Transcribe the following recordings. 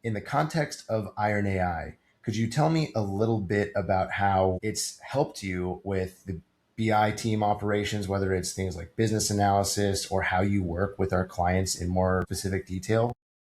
In the context of IronAI, could you tell me a little bit about how it's helped you with the BI team operations, whether it's things like business analysis or how you work with our clients in more specific detail?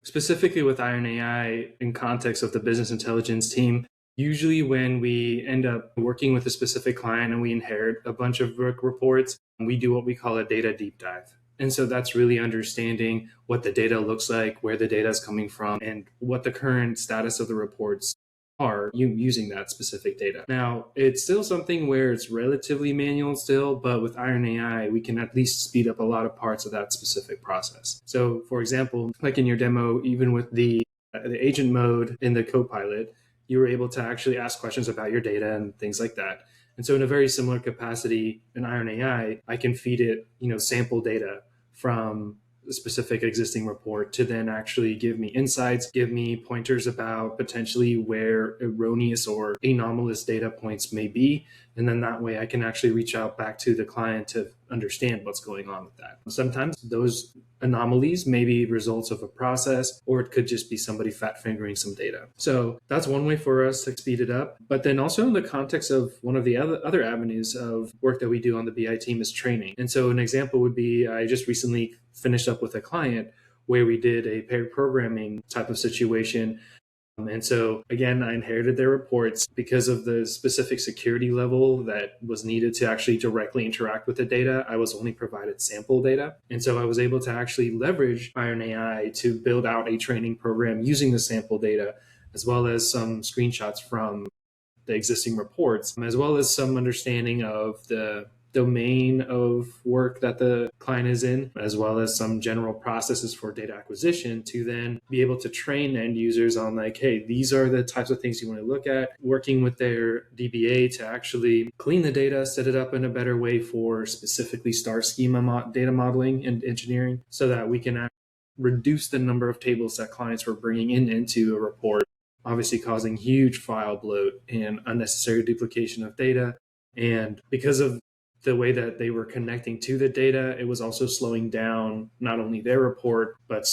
Specifically with IronAI in context of the business intelligence team, usually when we end up working with a specific client and we inherit a bunch of work reports, we do what we call a data deep dive. And so that's really understanding what the data looks like, where the data is coming from, and what the current status of the reports are using that specific data. Now, it's still something where it's relatively manual still, but with Iron AI, we can at least speed up a lot of parts of that specific process. So, for example, like in your demo, even with the agent mode in the Copilot, you were able to actually ask questions about your data and things like that. And so in a very similar capacity in Iron AI, I can feed it, sample data from a specific existing report to then actually give me insights, give me pointers about potentially where erroneous or anomalous data points may be. And then that way I can actually reach out back to the client to understand what's going on with that. Sometimes those anomalies may be results of a process, or it could just be somebody fat fingering some data. So that's one way for us to speed it up. But then also in the context of one of the other avenues of work that we do on the BI team is training. And so an example would be, I just recently finished up with a client where we did a paired programming type of situation. And so, again, I inherited their reports because of the specific security level that was needed to actually directly interact with the data. I was only provided sample data. And so I was able to actually leverage Iron AI to build out a training program using the sample data, as well as some screenshots from the existing reports, as well as some understanding of the domain of work that the client is in, as well as some general processes for data acquisition to then be able to train end users on like, hey, these are the types of things you want to look at, working with their DBA to actually clean the data, set it up in a better way for specifically star schema data modeling and engineering so that we can reduce the number of tables that clients were bringing into a report, obviously causing huge file bloat and unnecessary duplication of data. And because of the way that they were connecting to the data, it was also slowing down not only their report, but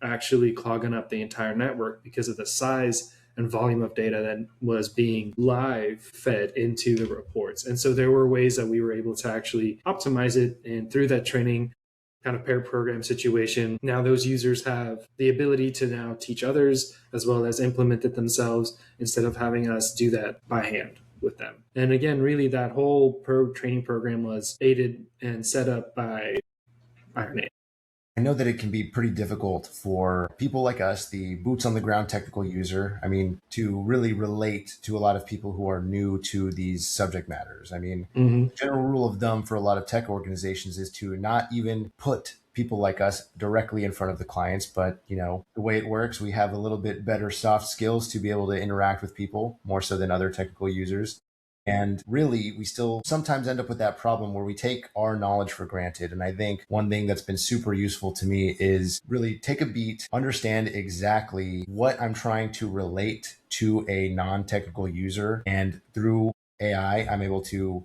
actually clogging up the entire network because of the size and volume of data that was being live fed into the reports. And so there were ways that we were able to actually optimize it. And through that training kind of paired program situation, now those users have the ability to now teach others as well as implement it themselves instead of having us do that by hand with them. And again, really that whole training program was aided and set up by IronAI. I know that it can be pretty difficult for people like us, the boots on the ground technical user, to really relate to a lot of people who are new to these subject matters. The general rule of thumb for a lot of tech organizations is to not even put people like us directly in front of the clients. But, the way it works, we have a little bit better soft skills to be able to interact with people more so than other technical users. And really, we still sometimes end up with that problem where we take our knowledge for granted. And I think one thing that's been super useful to me is really take a beat, understand exactly what I'm trying to relate to a non-technical user. And through AI, I'm able to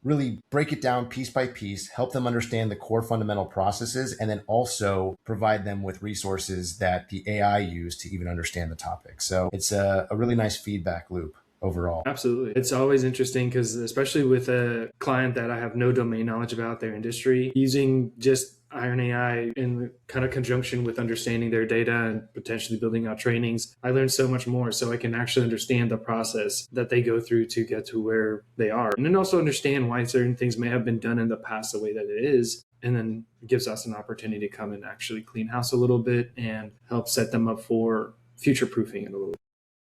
really break it down piece by piece, help them understand the core fundamental processes, and then also provide them with resources that the AI use to even understand the topic. So it's a really nice feedback loop overall. Absolutely. It's always interesting because especially with a client that I have no domain knowledge about their industry, using just Iron AI in kind of conjunction with understanding their data and potentially building out trainings, I learned so much more so I can actually understand the process that they go through to get to where they are. And then also understand why certain things may have been done in the past the way that it is. And then it gives us an opportunity to come and actually clean house a little bit and help set them up for future proofing it a little bit.